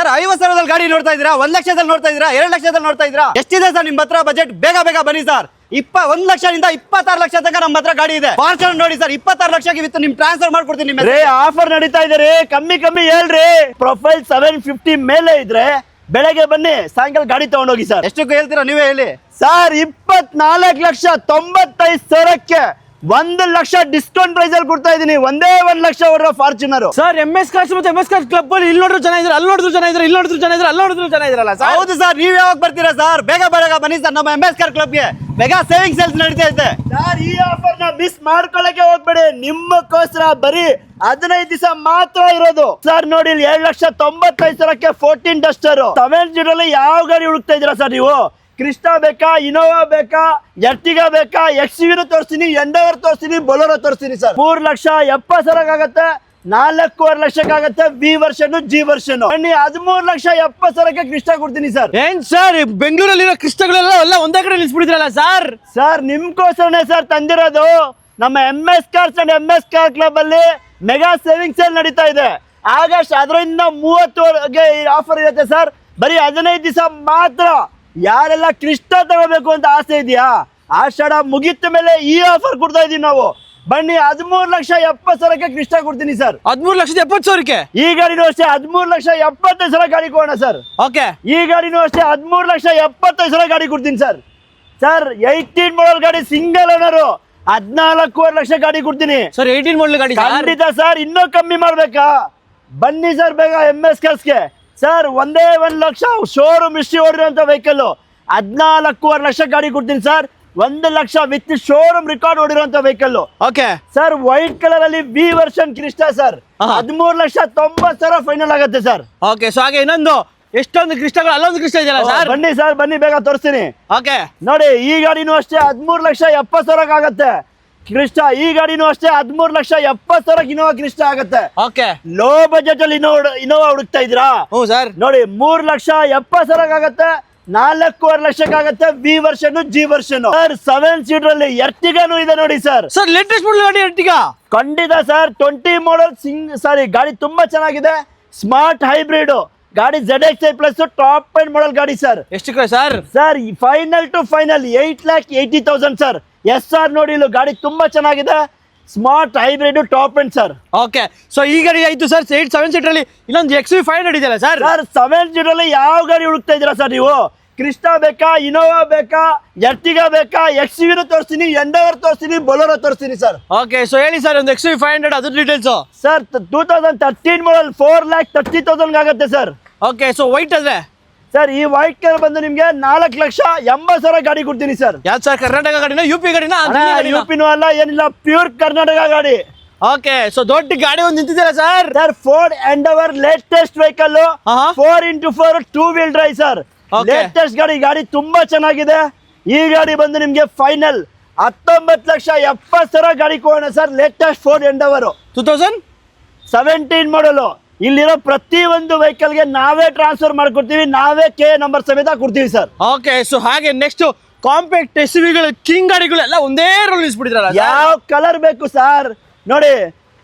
Sir 50,000 ಗಾಡಿ ನೋಡ್ತಾ ಇದ್ದೀರಾ, 1 ಲಕ್ಷದಲ್ಲಿ ನೋಡ್ತಾ ಇದ್ದೀರಾ, 2 ಲಕ್ಷದಲ್ಲಿ ನೋಡ್ತಾ ಇದ್ದೀರಾ? ಎಷ್ಟಿದೆ ಸರ್ ನಿಮ್ಮ ಹತ್ರ ಬಜೆಟ್? ಬೇಗ ಬೇಗ ಬನ್ನಿ ಸರ್. 1 ಲಕ್ಷದಿಂದ 26 ಲಕ್ಷ ತನಕ ನಮ್ಮ ಹತ್ರ ಗಾಡಿ ಇದೆ. ಫಾರ್ಚುನರ್ ನೋಡಿ ಸರ್, 26 ಲಕ್ಷಕ್ಕೆ ವಿತ್ ನಿಮ್ ಟ್ರಾನ್ಸ್ಫರ್ ಮಾಡ್ಕೊಡ್ತೀನಿ. ನಿಮ್ಮ ಆಫರ್ ನಡೀತಾ ಇದೆ, ಕಮ್ಮಿ ಹೇಳ್ರಿ. ಪ್ರೊಫೈಲ್ 750 ಮೇಲೆ ಇದ್ರೆ ಬೆಳಗ್ಗೆ ಬನ್ನಿ, ಸಾಯಂಕಾಲ ಗಾಡಿ ತಗೊಂಡೋಗಿ ಸರ್. ಎಷ್ಟಕ್ಕೆ ಹೇಳ್ತೀರಾ ನೀವೇ ಹೇಳಿ ಸರ್. 24,95,000ಕ್ಕೆ 1 ಲಕ್ಷ ಡಿಸ್ಕೌಂಟ್ ಪ್ರೈಸ್ ಅಲ್ಲಿ ಕೊಡ್ತಾ ಇದೀನಿ. ಒಂದೇ 1 ಲಕ್ಷ ಹೊರ ಫಾರ್ಚುನರ್ ಸರ್. MS ಕಾರ್ಸ್ ಮತ್ತೆ MS ಕಾರ್ಸ್ ಕ್ಲಬ್ ಅಲ್ಲಿ ಇಲ್ಲಿ ನೋಡಿದ್ರು ಜನ ಇದ್ರೆ, ಅಲ್ಲಿ ನೋಡಿದ್ರು ಜನ ಇದ್ರೆ, ಇಲ್ಲಿ ನೋಡಿದ್ರು ಜನ ಇದ್ರೆ, ಅಲ್ಲಿ ನೋಡಿದ್ರು ಜನ ಇದ್ರಲ್ಲ ಸರ್. ಹೌದು ಸರ್, ನೀವ್ ಯಾವಾಗ ಬರ್ತೀರಾ ಸರ್? ಬೇಗ ಬೇಗ ಬನ್ನಿ ಸರ್, ನಮ್ಮ MS ಕಾರ್ ಕ್ಲಬ್ಗೆ ಮೆಗಾ ಸೇವಿಂಗ್ ಸೇಲ್ಸ್ ನಡೀತಾ ಇದೆ ಸರ್. ಈ ಆಫರ್ ನ ಮಿಸ್ ಮಾಡ್ಕೊಳ್ಳಕ್ಕೆ ಹೋಗ್ಬೇಡಿ, ನಿಮ್ಮಕ್ಕೋಸ್ಕರ ಬರೀ 15 ದಿವಸ ಮಾತ್ರ ಇರೋದು ಸರ್. ನೋಡಿ, 7,95,000ಕ್ಕೆ 14 ಡಸ್ಟರ್ 7 ಸೀಟರ್ ಯಾವ ಗಾಡಿ ಹುಡುಕ್ತಾ ಇದ್ದೀರಾ ಸರ್ ನೀವು? ಕ್ರಿಸ್ಟಾ ಬೇಕಾ, ಇನೋವಾ ಬೇಕಾ, ಎರ್ಟಿಗಾ ಬೇಕಾ, XUV ತೋರಿಸ್ತೀನಿ, ಎಂಡವರ್ ತೋರಿಸ್ತೀನಿ, ಬೊಲೊರೋ ತೋರಿಸ್ತೀನಿ ಸರ್. 3,70,000 ಆಗುತ್ತೆ, 4.25 ಲಕ್ಷಕ್ಕಾಗತ್ತೆ ವಿ ವರ್ಷನ್, ಜಿ ವರ್ಷನ್. 13,70,000ಕ್ಕೆ ಕ್ರಿಸ್ಟಾ ಕೊಡ್ತೀನಿ ಸರ್. ಏನ್ ಸರ್, ಬೆಂಗಳೂರಲ್ಲಿರೋ ಕ್ರಿಸ್ಟಗಳೆಲ್ಲ ಒಂದೇ ಕಡೆ ನಿಲ್ಸ್ಬಿಟ್ಟಿದ್ರಲ್ಲ ಸರ್. ಸರ್ ನಿಮ್ಗೋಸ್ಕರನೇ ಸರ್ ತಂದಿರೋದು. ನಮ್ಮ MS cars and MS car club ಅಲ್ಲಿ ಮೆಗಾ ಸೇವಿಂಗ್ ಸೇಲ್ ನಡೀತಾ ಇದೆ. ಆಗಸ್ಟ್ 10ರಿಂದ 30 ಆಫರ್ ಇರುತ್ತೆ ಸರ್. ಬರೀ 15 ದಿವಸ ಮಾತ್ರ. ಯಾರೆಲ್ಲ ಕ್ರಿಸ್ಟಾ ತಗೋಬೇಕು ಅಂತ ಆಸೆ ಇದೆಯಾ? ಆಷಾಢ ಮುಗಿತ ಮೇಲೆ ಈ ಆಫರ್ ಕೊಡ್ತಾ ಇದೀವಿ ನಾವು. ಬನ್ನಿ, 13,70,000ಕ್ಕೆ ಕ್ರಿಸ್ಟಾ ಕೊಡ್ತೀನಿ ಸರ್. 13,70,000ಕ್ಕೆ ಈ ಗಾಡಿನೂ ಅಷ್ಟೇ 13,75,000 ಗಾಡಿ ಕೊಡೋಣ ಸರ್. ಓಕೆ. ಈ ಗಾಡಿನೂ ಅಷ್ಟೇ 13,75,000 ಗಾಡಿ ಕೊಡ್ತೀನಿ ಸರ್. ಸರ್ 18 ಮಾಡಲ್ ಗಾಡಿ ಸಿಂಗಲ್ ಓನರ್ 14.5 ಲಕ್ಷ ಗಾಡಿ ಕೊಡ್ತೀನಿ ಸರ್. 18 ಮಾಡಲ್ ಗಾಡಿ ಖಂಡಿತ ಸರ್. ಇನ್ನೂ ಕಮ್ಮಿ ಮಾಡ್ಬೇಕಾ? ಬನ್ನಿ ಸರ್ ಬೇಗ MS ಕಾರ್ಸ್ಗೆ ಸರ್. ಒಂದೇ 1 ಲಕ್ಷ ಶೋರೂಮ್ ಹಿಸ್ಟ್ರಿ ಓಡಿರುವಂತ ವೆಹಿಕಲ್ 14.5 ಲಕ್ಷ ಗಾಡಿ ಕೊಡ್ತೀನಿ sir. 1 lakh with showroom record ಓಡಿರುವಂತ vehicle. Okay sir. White colour ಅಲ್ಲಿ V version Crysta sir. 13,90,000 final ಆಗುತ್ತೆ ಸರ್. ಓಕೆ. ಸೊ ಹಾಗೆ ಇನ್ನೊಂದು ಎಷ್ಟೊಂದು ಕ್ರಿಸ್ಟಗಳು, ಅಲ್ಲೊಂದು ಕ್ರಿಸ್ಟ ಇದೆಯಲ್ಲ ಸರ್. ಬನ್ನಿ ಸರ್, ಬನ್ನಿ ಬೇಗ ತೋರಿಸ್ತೀನಿ. ಓಕೆ. ನೋಡಿ, ಈ ಗಾಡಿನೂ ಅಷ್ಟೇ 13,70,000 ಆಗುತ್ತೆ ಕ್ರಿಸ್ಟಾ. ಈ ಗಾಡಿನೂ ಅಷ್ಟೇ 13,70,000 ಇನೋವಾ ಕ್ರಿಸ್ಟಾ ಆಗುತ್ತೆ. ಓಕೆ. ಲೋ ಬಜೆಟ್ ಅಲ್ಲಿ ಇನೋವಾ ಹುಡುಕ್ತಾ ಇದ್ದೀರಾ? ಹ್ಞೂ ಸರ್. ನೋಡಿ, 3,70,000 ಆಗುತ್ತೆ, 4.25 ಲಕ್ಷಕ್ಕಾಗತ್ತೆ V version, G version sir. 7 seater ಅಲ್ಲಿ ಎರ್ಟಿಗಾನು ಇದೆ ನೋಡಿ ಸರ್. ಸರ್ ಲೇಟೆಸ್ಟ್ ಮಾಡಲ್ ಗಾಡಿ ಎರ್ಟಿಗಾ ಖಂಡಿತ ಸರ್. 20 ಮಾಡಲ್ ಗಾಡಿ ತುಂಬಾ ಚೆನ್ನಾಗಿದೆ. ಸ್ಮಾರ್ಟ್ ಹೈಬ್ರಿಡ್ ಗಾಡಿ, ZXi plus top end model ಗಾಡಿ ಸರ್. ಎಷ್ಟಕ್ಕೆ sir? Sir final to final 8,80,000 sir. SR ನೋಡಿ, ಇಲ್ಲಿ ಗಾಡಿ ತುಂಬಾ ಚೆನ್ನಾಗಿದೆ. Smart hybrid top end sir. Okay. So ಈ ಗಾಡಿ ಆಯ್ತು ಸರ್. 7 ಸೀಟರ್ ಅಲ್ಲಿ ಇನ್ನೊಂದು XUV 500 ಇದೆಯಲ್ಲ ಸರ್. ಸರ್ 7 ಸೀಟರ್ ಅಲ್ಲಿ ಯಾವ ಗಾಡಿ ಹುಡುಕ್ತಾ ಇದ್ದೀರಾ ಸರ್ ನೀವು? ಕ್ರಿಸ್ಟಾ ಬೇಕಾ, ಇನೋವಾ ಬೇಕಾ, ಎರ್ಟಿಗಾ ಬೇಕಾ, XUV ತೋರಿಸ್ತೀನಿ, ಎಂಡವರ್ ತೋರಿಸ್ತೀನಿ, ಬೊಲೊರೋ ತೋರಿಸ್ತೀನಿ ಸರ್. ಓಕೆ. ಸೊ ಹೇಳಿ ಸರ್, ಒಂದು XUV 500 ಅದ್ರ ಡೀಟೇಲ್ಸ್ ಸರ್. 2013 ಮಾಡಲ್ 4,30,000 ಆಗುತ್ತೆ ಸರ್. ಓಕೆ. ಸೊ ವೈಟ್ ಅದೇ ಸರ್. ಈ ವೈಟ್ ಕಲರ್ ಬಂದು ನಿಮ್ಗೆ 4,80,000 ಗಾಡಿ ಕೊಡ್ತೀನಿ ಸರ್. ಯಾವ್ದು ಸರ್? ಕರ್ನಾಟಕ ಗಾಡಿನ, UP ಗಾಡಿನ? UPನೂ ಅಲ್ಲ, ಏನಿಲ್ಲ, ಪ್ಯೂರ್ ಕರ್ನಾಟಕ ಗಾಡಿ. ಓಕೆ. ಸೊ ದೊಡ್ಡ ಗಾಡಿ ಒಂದು ನಿಂತಿದ್ದೀರಾ sir. Sir Ford Endeavour latest vehicle 4x4 2 wheel drive sir. Latest ಗಾಡಿ ತುಂಬಾ ಚೆನ್ನಾಗಿದೆ. ಈ ಗಾಡಿ ಬಂದು ನಿಮ್ಗೆ ಫೈನಲ್ 19,70,000 ಗಾಡಿ ಕೊಡೋಣ ಸರ್. ಲೇಟೆಸ್ಟ್ ಫೋರ್ಡ್ ಎಂಡವರ್ 2017 ಮಾಡಲು. ಇಲ್ಲಿರೋ ಪ್ರತಿ ಒಂದು ವೆಹಿಕಲ್ಗೆ ನಾವೇ ಟ್ರಾನ್ಸ್ಫರ್ ಮಾಡ್ಕೊಡ್ತೀವಿ, ನಾವೇ KA ನಂಬರ್ ಸಮೇತ ಕೊಡ್ತೀವಿ ಸರ್. ಓಕೆ. ಸೊ ಹಾಗೆ ನೆಕ್ಸ್ಟ್ ಕಾಂಪ್ಯಾಕ್ಟ್ SUVಗಳು, ಕಿಂಗ್ ಗಾಡಿಗಳೆಲ್ಲ ಒಂದೇ ರೋಲ್ ನಿಲ್ಸ್ಬಿಟ್ಟಿದ್ರಲ್ಲ. ಯಾವ ಕಲರ್ ಬೇಕು ಸರ್? ನೋಡಿ,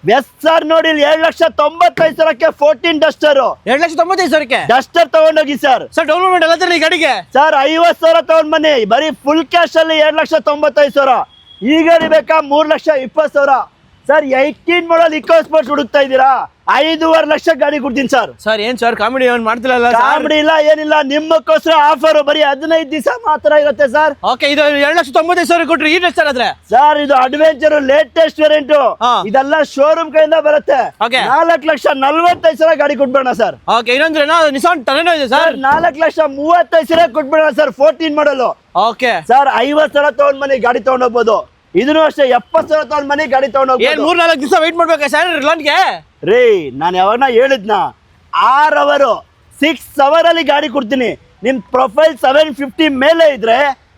SR ನೋಡಿ, 7,95,000ಕ್ಕೆ 14 ಡಸ್ಟರ್ 7,95,000ಕ್ಕೆ ಡಸ್ಟರ್ ತಗೊಂಡೋಗಿ ಸರ್. ಸರ್ ಡೌನ್ ಪೇಮೆಂಟ್ ಎಲ್ಲ ಈ ಗಾಡಿಗೆ ಸರ್ 50,000 ತಗೊಂಡ್ ಬನ್ನಿ. ಬರೀ ಫುಲ್ ಕ್ಯಾಶ್ ಅಲ್ಲಿ 7,95,000. ಈ ಗಾಡಿ ಬೇಕಾ 3,20,000 ಸರ್. 18 ಮಾಡಲ್ ಇಕೋ ಸ್ಪೋರ್ಟ್ಸ್ ಹುಡುಕ್ತಾ ಇದ್ದೀರಾ? 5.5 ಲಕ್ಷ ಗಾಡಿ ಕೊಡ್ತೀನಿ ಸರ್. ಸರ್ ಏನ್ ಸರ್ ಕಾಮಿಡಿ ಏನ್ ಮಾಡ್ತಿಲ್ಲ? ಕಾಮಿಡಿ ಇಲ್ಲ, ಏನಿಲ್ಲ, ನಿಮ್ಮಕ್ಕೋಸ್ಕರ ಆಫರ್. ಬರೀ 15 ದಿವಸ ಮಾತ್ರ ಇರುತ್ತೆ ಸರ್. ಓಕೆ. ಇದು 7,95,000 ಕೊಟ್ರಿ. ಈ ಸರ್ ಆದ್ರೆ ಸರ್ ಇದು ಅಡ್ವೆಂಚರ್ ಲೇಟೆಸ್ಟ್ ವೇರಿಯಂಟ್. ಇದೆಲ್ಲ ಶೋರೂಮ್ ಕಡೆಯಿಂದ ಬರುತ್ತೆ. 4,40,000 ಗಾಡಿ ಕೊಟ್ಬೇಡ ಸರ್. ಓಕೆ. ಇನ್ನೊಂದ್ರೆ ನಿಸಾನ್ ಟರ್ನೋ ಇದೆ ಸರ್. 4,35,000 ಕೊಟ್ಬೇಡ ಸರ್. 14 ಮಾಡಲ್. ಓಕೆ. ಸರ್ 50,000 ತಗೊಂಡ್ ಮನೆ ಗಾಡಿ ತಗೊಂಡ್ ಹೋಗ್ಬೋದು. ಇದನ್ನು ಅಷ್ಟೇ 70,000 ತಗೊಂಡ್ ಮನೆ ಗಾಡಿ ತಗೊಂಡ್ ಹೋಗ್ಬೋದು. 3-4 ದಿವಸ ವೇಟ್ ಮಾಡ್ಬೇಕಾ ಸರ್ ಲಾಂಚ್ಗೆ? ರೀ, ನಾನು ಯಾವಾಗ ಹೇಳಿದ್ನ 6 ಅವರ್ 6 ಅವರ್ ಅಲ್ಲಿ ಗಾಡಿ ಕೊಡ್ತೀನಿ. ನಿಮ್ ಪ್ರೊಫೈಲ್ 750 ಮೇಲೆ ಇದ್ರೆ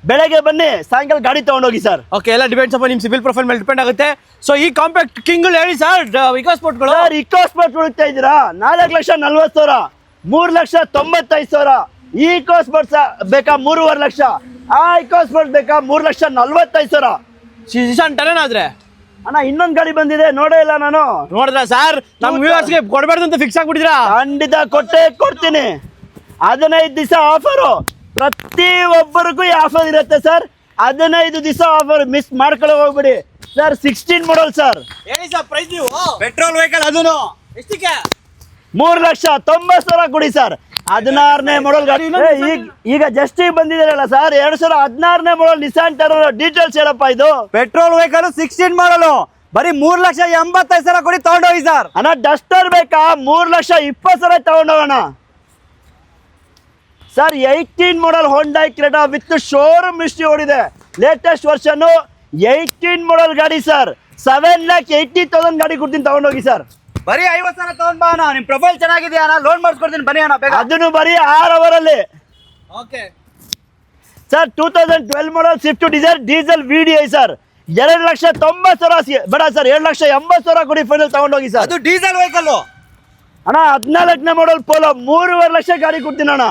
ಬೆಳಗ್ಗೆ ಬನ್ನಿ, ಸಾಯಂಕಾಲ ಗಾಡಿ ತಗೊಂಡೋಗಿ ಸರ್. ಓಕೆ. ಎಲ್ಲ ಡಿಪೆಂಡ್ಸ್ ಅಪ್ಪ ನಿಮ್ ಸಿವಿಲ್ ಪ್ರೊಫೈಲ್ ಮೇಲೆ ಡಿಪೆಂಡ್ ಆಗುತ್ತೆ. ಸೊ ಈ ಕಾಂಪ್ಯಾಕ್ಟ್ ಕಿಂಗ್ ಹೇಳಿ ಸರ್. ಇಕೋ ಸ್ಪೋರ್ಟ್ಗಳು ಸರ್ ಇಕೋ ಸ್ಪೋರ್ಟ್ ಹುಡುಕ್ತಾ ಇದ್ದೀರಾ? 4,40,000 3,95,000. ಈ ಇಕೋ ಸ್ಪೋರ್ಟ್ಸ್ ಬೇಕಾ 3.5 ಲಕ್ಷ. ಆ ಇಕೋ ಸ್ಪೋರ್ಟ್ ಬೇಕಾ 3,45,000. ನಿಸಾನ್ ಟರ್ನೋ ಆದ್ರೆ ಅಣ್ಣ ಇನ್ನೊಂದ್ ಗಾಡಿ ಬಂದಿದೆ ನೋಡೇ ಇಲ್ಲ ನಾನು. ನೋಡಿದ್ರ ಸರ್ ನಮ್ ವ್ಯೂವರ್ಸ್ಗೆ ಕೊಡಬಾರ್ದು ಅಂತ ಫಿಕ್ಸ್ ಆಗ್ಬಿಟ್ಟಿದ್ರಾ? ಖಂಡಿತ ಕೊಡ್ತೀನಿ. 15 ದಿವಸ ಆಫರು, ಪ್ರತಿ ಒಬ್ಬರಿಗೂ ಈ ಆಫರ್ ಇರುತ್ತೆ ಸರ್. 15 ದಿವಸ ಆಫರ್, ಮಿಸ್ ಮಾಡ್ಕೊಳ್ಳೋ ಹೋಗ್ಬಿಡಿ ಸರ್. 16 model sir. ಹೇಳಿ ಸರ್ ಪ್ರೈಸ್ ನೀವು. ಪೆಟ್ರೋಲ್ ವೆಹಿಕಲ್ ಅದನ್ನು ಎಷ್ಟಕ್ಕೆ? 3,90,000 ಕೊಡಿ ಸರ್. 16ನೇ ಮಾಡಲ್ ಗಾಡಿ. ಈಗ ಜಸ್ಟ್ ಬಂದಿದ್ದೀರಲ್ಲ ಸರ್, 2016ನೇ ಮಾಡಲ್ ನಿಸಾನ್ ಟರ್ಬೋ. ಡೀಟೇಲ್ಸ್ ಹೇಳಪ್ಪ ಇದು. ಪೆಟ್ರೋಲ್ ವೆಹಿಕಲ್ 16 ಮಾಡಲು ಬರೀ 3,85,000 ಕೊಡಿ ತಗೊಂಡೋಗಿ ಸರ್. ಅಣ್ಣ ಡಸ್ಟರ್ ಬೇಕಾ? 3,20,000 ತಗೊಂಡೋಗೋಣ sir. 18 model Hyundai Creta with showroom history ಓಡಿದೆ. ಲೇಟೆಸ್ಟ್ ವರ್ಷನ್ 18 ಮಾಡಲ್ ಗಾಡಿ ಸರ್. 7,80,000 ಗಾಡಿ ಕೊಡ್ತೀನಿ, ತಗೊಂಡೋಗಿ ಸರ್. ಬರೀ 50,000 ತಗೊಂಡ್ ಬಾ ಅಣ್ಣ. ನಿಮ್ ಪ್ರೊಫೈಲ್ ಚೆನ್ನಾಗಿದೆಯಾ ಅಣ್ಣ, ಲೋನ್ ಮಾಡಿಸ್ಕೊಡ್ತೀನಿ ಬನ್ನಿ ಅಣ್ಣ ಬೇಗ. ಅದನ್ನು ಬರೀ 6 ಅವರಲ್ಲಿ ಓಕೆ ಸರ್. 2012 ಮಾಡಲ್ Swift Dzire diesel VDI sir. 2,90,000 ಬೇಡ ಸರ್, 2,80,000 ಕೊಡಿ ಫೈನಲ್, ತಗೊಂಡೋಗಿ ಸರ್. ಅದು ಡೀಸೆಲ್ ವೆಹಿಕಲ್ ಅಣ್ಣ 14ನೇ ಮಾಡಲ್ ಪೋಲೋ 3.5 ಲಕ್ಷ ಗಾಡಿ ಕೊಡ್ತೀನಿ ಅಣ್ಣ.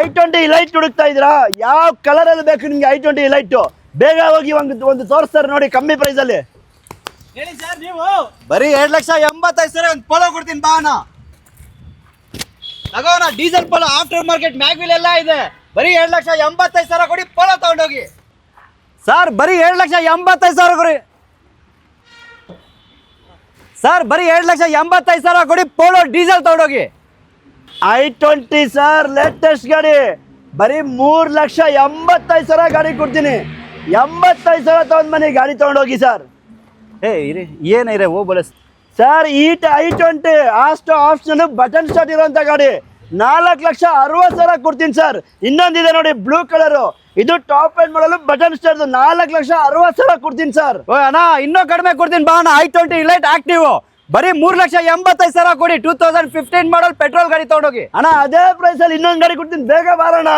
i20 ಲೈಟ್ ಹುಡುಕ್ತಾ ಇದ್ದೀರಾ? ಯಾವ ಕಲರ್ ಅಲ್ಲಿ ಬೇಕು ನಿಮ್ಗೆ i20 ಲೈಟ್? ಬೇಗ ಹೋಗಿ ಒಂದು ತೋರಿಸ್ತಾರೆ ನೋಡಿ ಕಮ್ಮಿ ಪ್ರೈಸ್ ಅಲ್ಲಿ. ಹೇಳಿ ಸರ್ ನೀವು. ಬರೀ 2,85,000 ಒಂದು ಪೋಲೋ ಕೊಡ್ತೀನಿ ಬಾ ಅಣ್ಣ. ತಗೋಣ diesel polo, after market mag wheel ಎಲ್ಲ ಇದೆ. ಬರೀ 2,85,000 ಕೊಡಿ ಪೋಲೋ ತಗೊಂಡೋಗಿ ಸರ್. ಬರೀ 2,85,000 ಕೊಡಿ ಸರ್. ಬರೀ 2,85,000 ಕೊಡಿ ಪೋಲೋ ಡೀಸೆಲ್ ತಗೊಂಡೋಗಿ. i20 ಸರ್, ಲೇಟೆಸ್ಟ್ ಗಾಡಿ. ಬರೀ 3,85,000 ಗಾಡಿ ಕೊಡ್ತೀನಿ. 85,000 ತಗೊಂಡ್ ಬನ್ನಿ, ಗಾಡಿ ತಗೊಂಡೋಗಿ ಸರ್. ಏನಿದೆ ಓ ಬಲ sir i20 option button start ಇರುವಂತ ಗಾಡಿ 4,60,000 ಕೊಡ್ತೀನಿ ಸರ್. ಇನ್ನೊಂದಿದೆ ನೋಡಿ ಬ್ಲೂ ಕಲರ್, ಇದು ಟಾಪ್ ಎಂಡ್ ಮಾಡಲು ಬಟನ್ ಸ್ಟಾರ್ಟ್ 4,60,000 ಕೊಡ್ತೀನಿ ಸರ್. ಓ ಅಣ್ಣ ಇನ್ನೂ ಕಡಿಮೆ ಕೊಡ್ತೀನಿ ಬಾ ಅಣ್ಣ. i20 ಲೈಟ್ ಆಕ್ಟಿವ್ ಬರೀ 3,85,000 ಕೊಡಿ. 2015 ಮಾಡಲ್ ಪೆಟ್ರೋಲ್ ಗಾಡಿ ತಗೊಂಡೋಗಿ ಅಣ್ಣ. ಅದೇ ಪ್ರೈಸ್ ಅಲ್ಲಿ ಇನ್ನೊಂದು ಗಾಡಿ ಕೊಡ್ತೀನಿ, ಬೇಗ ಬಾರೋಣ.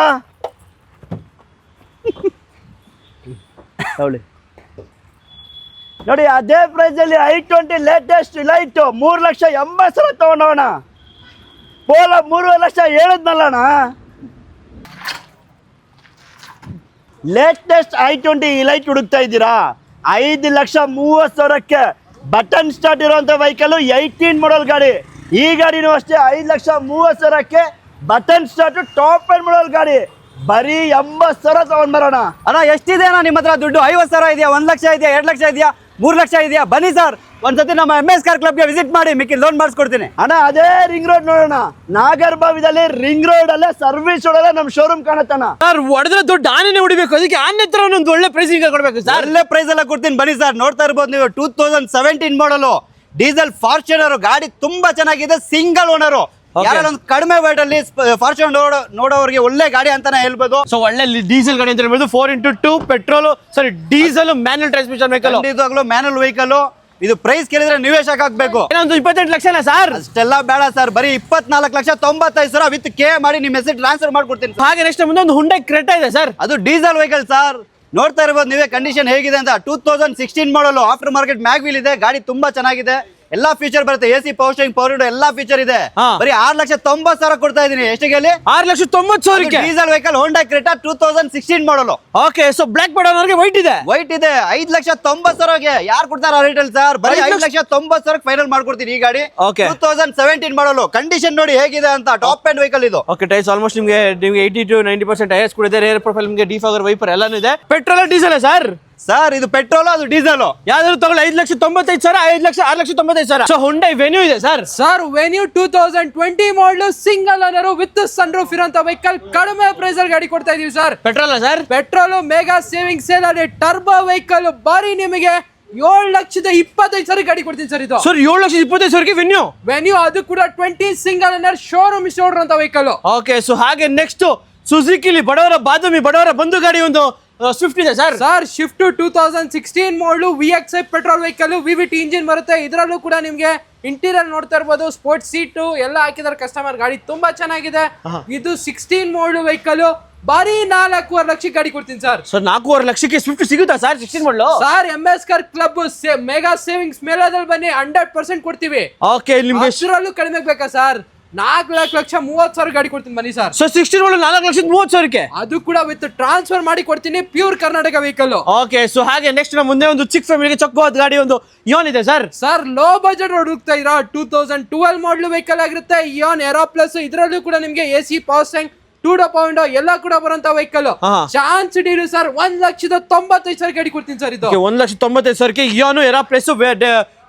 ನೋಡಿ ಅದೇ ಪ್ರೈಸ್ ಅಲ್ಲಿ i20 ಲೇಟೆಸ್ಟ್ ಲೈಟ್ 3,80,000 ತಗೊಂಡೋಣ. ಪೋಲೋ 3 ಲಕ್ಷ ಹೇಳಿದ್ನಲ್ಲಣ್ಣ. ಲೇಟೆಸ್ಟ್ i20 ಲೈಟ್ ಹುಡುಕ್ತಾ ಇದ್ದೀರಾ? 5,30,000 ಬಟನ್ ಸ್ಟಾರ್ಟ್ ಇರುವಂತ ವೆಹಿಕಲ್ 18 ಮಾಡಲ್ ಗಾಡಿ. ಈ ಗಾಡಿನೂ ಅಷ್ಟೇ 5,30,000 button start top end model ಗಾಡಿ. ಬರೀ 80,000 ತಗೊಂಡ್ ಬರೋಣ. ಅಣ್ಣ ಎಷ್ಟಿದೆ ಅಣ್ಣ ನಿಮ್ಮ ಹತ್ರ ದುಡ್ಡು? 50,000 ಇದೆಯಾ, 1 ಲಕ್ಷ ಇದೆಯಾ, 2 ಲಕ್ಷ ಇದೆಯಾ, 3 ಲಕ್ಷ ಇದೆಯಾ? ಬನ್ನಿ ಸರ್, ಒಂದ್ಸತಿ ನಮ್ಮ MS ಕಾರ್ ಕ್ಲಬ್ಗೆ ವಿಸಿಟ್ ಮಾಡಿ, ಮಿಕ್ಕಿ ಲೋನ್ ಮಾಡಿಸ್ಕೊಡ್ತೀನಿ. ಅಣ್ಣ ಅದೇ ರಿಂಗ್ ರೋಡ್ ನೋಡೋಣ. ನಾಗರ್ಬಾವಿದಲ್ಲಿ ರಿಂಗ್ ರೋಡ್ ಅಲ್ಲೇ ಸರ್ವಿಸ್ ರೋಡಲ್ಲೇ ನಮ್ಮ ಶೋರೂಮ್ ಕಾಣತ್ತಣ್ಣ. ಸರ್ ಹೊಡೆದ್ರೆ ದೊಡ್ಡ ಆನೆನೇ ಹೊಡಿಬೇಕು, ಅದಕ್ಕೆ ಆನೆ ಹತ್ರ ಒಂದು ಒಳ್ಳೆ ಪ್ರೈಸಿಂಗ್ ಕೊಡ್ಬೇಕು ಸರ್. ಒಳ್ಳೆ ಪ್ರೈಸ್ ಎಲ್ಲ ಕೊಡ್ತೀನಿ ಬನ್ನಿ ಸರ್. ನೋಡ್ತಾ ಇರ್ಬೋದು ನೀವು 2017 ಮಾಡಲು ಡೀಸೆಲ್ ಫಾರ್ಚುನರ್ ಗಾಡಿ ತುಂಬಾ ಚೆನ್ನಾಗಿದೆ. Single owner. ಯಾರು ಕಡಿಮೆ ವೇಟ್ ಅಲ್ಲಿ ಫಾರ್ಚುನರ್ ನೋಡೋರಿಗೆ ಒಳ್ಳೆ ಗಾಡಿ ಅಂತಾನೆ ಹೇಳ್ಬೋದು. ಸೊ ಒಳ್ಳೆ ಡೀಸೆಲ್ ಗಾಡಿ ಅಂತ ಹೇಳ್ಬೋದು. 4x2 ಪೆಟ್ರೋಲ್ ಸಾರಿ ಡೀಸೆಲ್ ಮ್ಯಾನ್ಯಲ್ ಟ್ರಾನ್ಸ್ಮಿಷನ್ ವೆಹಿಕಲ್. ಖಂಡಿತವಾಗ್ಲೂ ಮ್ಯಾನುವಲ್ ವೆಹಿಕಲ್. ಇದು ಪ್ರೈಸ್ ಕೇಳಿದ್ರೆ ನೀವೇ ಶಾಕ್ ಆಗ್ಬೇಕು. ಏನೊಂದು 28 ಲಕ್ಷನಾ ಸರ್? ಅಷ್ಟೆಲ್ಲ ಬೇಡ ಸರ್, ಬರೀ 24,95,000 ವಿತ್ ಕೆ ಮಾಡಿ ನಿಮ್ಮ ಹೆಸರು ಟ್ರಾನ್ಸ್ಫರ್ ಮಾಡ್ಕೊಡ್ತೀನಿ. ಹಾಗೆ ನೆಕ್ಸ್ಟ್ ಮುಂದೆ ಒಂದು ಹುಂಡೈ ಕ್ರೆಟಾ ಇದೆ ಸರ್. ಅದು ಡೀಸೆಲ್ ವೆಹಿಕಲ್ ಸರ್. ನೋಡ್ತಾ ಇರ್ಬೋದು ನೀವೇ ಕಂಡೀಷನ್ ಹೇಗಿದೆ ಅಂತ. 2016 ಮಾಡಲು ಆಫ್ಟರ್ ಮಾರ್ಕೆಟ್ ಮ್ಯಾಗ್ವಿಲ್ ಇದೆ. ಗಾಡಿ ತುಂಬಾ ಚೆನ್ನಾಗಿದೆ. ಎಲ್ಲಾ ಫೀಚರ್ ಬರುತ್ತೆ. AC power steering, power window ಎಲ್ಲಾ ಫೀಚರ್ ಇದೆ. ಬರೀ 6,90,000 ಕೊಡ್ತಾ ಇದೀನಿ. ಎಷ್ಟಿಗೆ ಹೇಳಿ? 6,90,000 ಡೀಸೆಲ್ ವೆಹಿಕಲ್ ಹೋಂಡಾ ಕ್ರೆಟಾ 2016 ಮಾಡಲು. ಓಕೆ, ಸೊ ಬ್ಲಾಕ್ ಮಾಡೋರಿಗೆ ವೈಟ್ ಇದೆ. ವೈಟ್ ಇದೆ. 5,90,000 ಯಾರು ಕೊಡ್ತಾರ ರೇಟಲ್ ಸರ್? ಬರೀ 5,90,000 ಫೈನಲ್ ಮಾಡ್ಕೊಡ್ತೀನಿ ಈ ಗಾಡಿ. 2017 ಮಾಡಲು. ಕಂಡೀಷನ್ ನೋಡಿ ಹೇಗಿದೆ ಅಂತ. ಟಾಪ್ ಎಂಡ್ ವೆಹಿಕಲ್ ಇದು. ಓಕೆ, ಟೈರ್ಸ್ ಆಲ್ಮೋಸ್ಟ್ ನಿಮಗೆ 80 to 90% ಟೈರ್ಸ್ ಕೂಡ ಇದೆ. ರೇರ್ ಪ್ರೊಫೈಲ್ ನಿಮಗೆ ಡಿಫಾಗರ್ ವೈಪರ್ ಎಲ್ಲಾನು ಇದೆ. Petrol diesel sir? ಸರ್ ಇದು ಪೆಟ್ರೋಲ್, ಅದು ಡೀಸೆಲ್. ಯಾವ್ದಾದ್ರು ತಗೊಳ್ಳಿ 5,95,000, 6,95,000. ಸೊ ಹುಂಡೈ ವೆನ್ಯೂ ಇದೆ sir. Sir Venue 2020 model single owner with sunroof ಇರುವಂತ ವೆಹಿಕಲ್ ಕಡಿಮೆ ಪ್ರೈಸ್ ಅಲ್ಲಿ ಗಾಡಿ ಕೊಡ್ತಾ ಇದೀವಿ sir. Petrol sir? Petrol mega saving sale ಅಲ್ಲಿ ಟರ್ಬೋ ವೆಹಿಕಲ್ ಬರೀ ನಿಮಗೆ 7,25,000 ಗಾಡಿ ಕೊಡ್ತೀನಿ ಸರ್. ಇದು ಸರ್ 7,25,000 ವೆನ್ಯೂ ಅದು ಕೂಡ 20 ಸಿಂಗಲ್ ಓನರ್ ಶೋರೂಮ್ ಇರೋಂತ ವೆಹಿಕಲ್. ಓಕೆ, ಸೊ ಹಾಗೆ ನೆಕ್ಸ್ಟ್ ಸುಜುಕಿಲಿ ಬಡವರ ಬಾದಾಮಿ ಬಡವರ ಬಂಧು ಗಾಡಿ ಒಂದು ಸ್ವಿಫ್ಟ್ ಇದೆ ಸರ್. ಸರ್ ಶಿಫ್ಟ್ 2016 ಮಾಡಲು VXI petrol vehicle VVT engine ಬರುತ್ತೆ. ಇದರಲ್ಲೂ ಕೂಡ ನಿಮ್ಗೆ ಇಂಟೀರಿಯರ್ ನೋಡ್ತಾ ಇರ್ಬೋದು, ಸ್ಪೋರ್ಟ್ಸ್ ಸೀಟು ಎಲ್ಲ ಹಾಕಿದಾರೆ ಕಸ್ಟಮರ್. ಗಾಡಿ ತುಂಬಾ ಚೆನ್ನಾಗಿದೆ. ಇದು 16 ಮಾಡಲು ವೆಹಿಕಲ್ ಬಾರಿ 4.5 ಲಕ್ಷ ಗಾಡಿ ಕೊಡ್ತೀನಿ ಸರ್. ಸರ್ 4.5 ಲಕ್ಷಕ್ಕೆ ಸ್ವಿಫ್ಟ್ ಸಿಗುತ್ತಾ ಸರ್ 16 ಮಾಡಲು? Sir MS car club mega savings ಮೇಳದಲ್ಲಿ ಬನ್ನಿ 100% ಕೊಡ್ತೀವಿ. ಓಕೆ, ನಿಮ್ಗೆ ಅಷ್ಟರಲ್ಲೂ ಕಡಿಮೆ ಬೇಕಾ ಸರ್? 4,30,000 ಗಾಡಿ ಕೊಡ್ತೀನಿ ಬನ್ನಿ ಸರ್. ಸೊ 16 ಮಾಡಲ್ 4,30,000ಕ್ಕೆ ಅದು ಕೂಡ ವಿತ್ ಟ್ರಾನ್ಸ್ಫರ್ ಮಾಡಿ ಕೊಡ್ತೀನಿ, pure Karnataka vehicle. Okay, so ಹಾಗೆ ನೆಕ್ಸ್ಟ್ ನಮ್ಮ ಮುಂದೆ ಒಂದು ಚಿಕ್ಕ ಫ್ಯಾಮಿಲಿಗೆ ಚೊಕ್ಕವಾದ ಗಾಡಿ ಒಂದು ಇಯಾನ್ ಇದೆ ಸರ್. ಸರ್ ಲೋ ಬಜೆಟ್ ಹುಡುಕ್ತಾ ಇರೋ 2012 ಮಾಡಲ್ ವೆಹಿಕಲ್ ಆಗಿರುತ್ತೆ ಇಯಾನ್ ಏರೋ ಪ್ಲಸ್. ಇದರಲ್ಲೂ ಕೂಡ ನಿಮ್ಗೆ AC ಪವರ್ ಸ್ಟ್ಯಾಂಗ್ 2.0 ಎಲ್ಲ ಕೂಡ ಬರುವಂತ ವೆಹಿಕಲ್. ಚಾನ್ಸ್ ಡೀಲ್ ಸರ್ 1,95,000 ಗಾಡಿ ಕೊಡ್ತೀನಿ ಸರ್. ಇದು 1,95,000ಕ್ಕೆ ಇಯಾನು ಏರೋ ಪ್ಲಸ್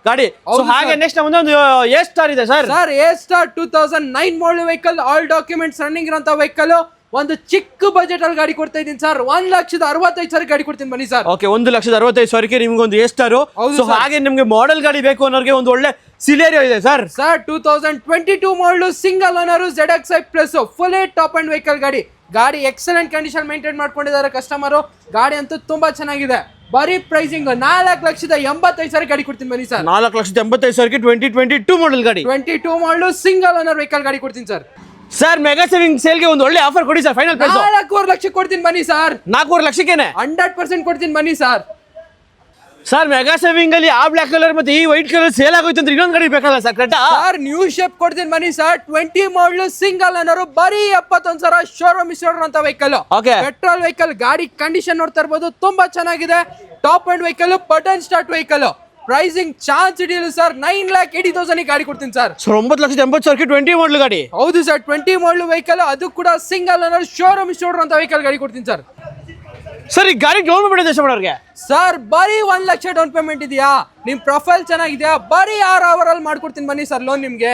ಗಾಡಿ. ಸೊ ಹಾಗೆ ನೆಕ್ಸ್ಟ್ ಮುಂದೆ ಒಂದು ಎ ಸ್ಟಾರ್ ಇದೆ sir. Sir A Star 2009 model vehicle, all documents running ಇರೋಂತ ವೆಹಿಕಲ್. ಒಂದು ಚಿಕ್ಕ ಬಜೆಟ್ ಅಲ್ಲಿ ಗಾಡಿ ಕೊಡ್ತಾ ಇದ್ದೀನಿ ಸರ್. 1,65,000 ಗಾಡಿ ಕೊಡ್ತೀನಿ ಬನ್ನಿ ಸರ್. ಓಕೆ, 1,65,000ಕ್ಕೆ ನಿಮ್ಗೆ ಒಂದು ಎ ಸ್ಟಾರ್. ಸೊ ಹಾಗೆ ನಿಮ್ಗೆ ಮಾಡೆಲ್ ಗಾಡಿ ಬೇಕು ಅನ್ನೋರಿಗೆ ಒಂದು ಒಳ್ಳೆ ಸಿಲೇರಿಯೋ ಇದೆ ಸರ್. ಸರ್ 2022 ಮಾಡಲ್ single owner ZXi plus full top end vehicle ಗಾಡಿ. ಗಾಡಿ ಎಕ್ಸಲೆಂಟ್ ಕಂಡೀಷನ್ ಮೇಂಟೈನ್ ಮಾಡ್ಕೊಂಡಿದ್ದಾರೆ ಕಸ್ಟಮರ್. ಗಾಡಿ ಅಂತೂ ತುಂಬಾ ಚೆನ್ನಾಗಿದೆ. ಬರೀ ಪ್ರೈಸಿಂಗ್ 4,85,000 ಗಾಡಿ ಕೊಡ್ತೀನಿ ಬನ್ನಿ ಸರ್. 4,85,000ಕ್ಕೆ 2022 ಮಾಡಲ್ ಗಾಡಿ. 22 ಮಾಡಲ್ ಸಿಂಗಲ್ ಓನರ್ ವೆಹಿಕಲ್ ಗಾಡಿ ಕೊಡ್ತೀನಿ ಸರ್. ಸರ್ ಮೆಗಾ ಸೇವಿಂಗ್ ಸೇಲ್ಗೆ ಒಂದು ಒಳ್ಳೆ ಆಫರ್ ಕೊಡಿ ಸರ್. ಫೈನಲ್ ಪ್ರೈಸ್ 4,00,000 ಲಕ್ಷಕ್ಕೆ ಕೊಡ್ತೀನಿ ಬನ್ನಿ ಸರ್. 4,00,000 ಲಕ್ಷಕ್ಕೇನೆ 100% ಕೊಡ್ತೀನಿ ಬನ್ನಿ ಸರ್. ಸರ್ ಮೆಗಾ ಸೇವಿಂಗ್ ಅಲ್ಲಿ ಆ ಬ್ಲಾಕ್ ಕಲರ್ ಮತ್ತೆ ಈ ವೈಟ್ ಕಲರ್ ಸೇಲ್ ಆಗೋಯ್ತು ಅಂದ್ರೆ ಇನ್ನೊಂದು ಗಾಡಿ ಬೇಕಲ್ಲ ಸರ್? ಕರೆಕ್ಟಾ ಸರ್? ನ್ಯೂ ಶೇಪ್ ಕೊಡ್ತೀನಿ ಬನ್ನಿ ಸರ್. 20 ಮಾಡಲ್ ಸಿಂಗಲ್ ಓನರ್, ಬರೀ 71,000 ಶೋರೂಮ್ ಇಸ್ಟೋರ್ ಅಂತ ವೆಹಿಕಲ್. Okay. Petrol vehicle. ಗಾಡಿ ಕಂಡೀಷನ್ ನೋಡ್ತಾ ಇರ್ಬೋದು, ತುಂಬಾ ಚೆನ್ನಾಗಿದೆ. Top end vehicle, button start vehicle. Pricing chance deal sir 9,80,000 ಗಾಡಿ ಕೊಡ್ತೀನಿ ಸರ್. 9,80,000ಕ್ಕೆ 20 ಮಾಡಲ್ ಗಾಡಿ. ಹೌದು ಸರ್, 20 ಮಾಡಲ್ ವೆಹಿಕಲ್, ಅದು ಕೂಡ ಸಿಂಗಲ್ ಓನರ್ ಶೋರೂಮ್ ಇಸ್ಟೋರ್ ಅಂತ ವೆಹಿಕಲ್ ಗಾಡಿ ಕೊಡ್ತೀನಿ ಸರ್. ಸರ್ ಈ ಗಾಡಿ ಡೌನ್ ಪೇಮೆಂಟ್ ಎಷ್ಟು ಮಾಡೋರಿಗೆ? ಸರ್ ಬರೀ 1 ಲಕ್ಷ ಡೌನ್ ಪೇಮೆಂಟ್ ಇದೆಯಾ? ನಿಮ್ ಪ್ರೊಫೈಲ್ ಚೆನ್ನಾಗಿದೆಯಾ? ಬರೀ 6 ಅವರಲ್ಲಿ ಮಾಡ್ಕೊಡ್ತೀನಿ ಬನ್ನಿ ಸರ್ ಲೋನ್ ನಿಮ್ಗೆ.